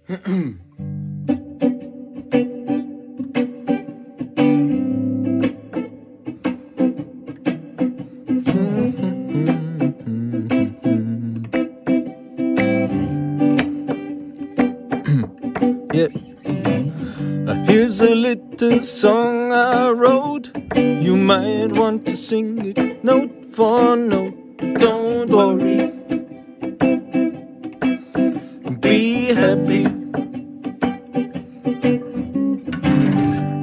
Yeah. Here's a little song I wrote. You might want to sing it note for note. Don't worry, be happy.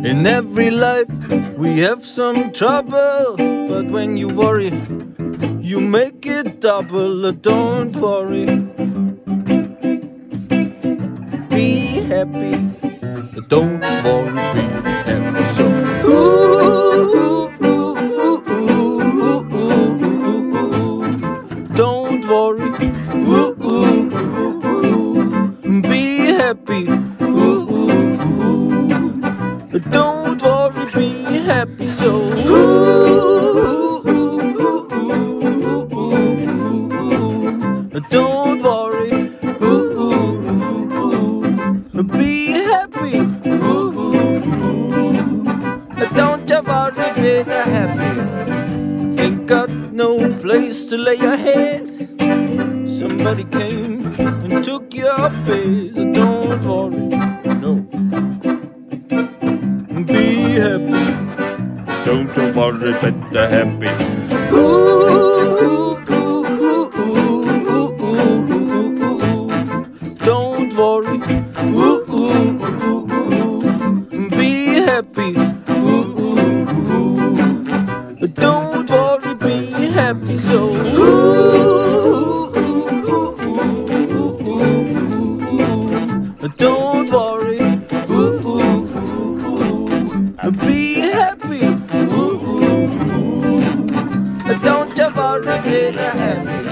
In every life we have some trouble, but when you worry, you make it double. Don't worry, be happy. Don't worry, be happy. So don't worry, be happy. Don't worry, be happy. So don't worry, be happy. Don't you worry, be happy. Ain't got no place to lay your head. Somebody came and took your bed. Don't worry, no. Be happy. Don't you worry, be happy. Don't worry, be happy. Don't worry, be happy. So don't worry, be happy. Don't you worry, be happy.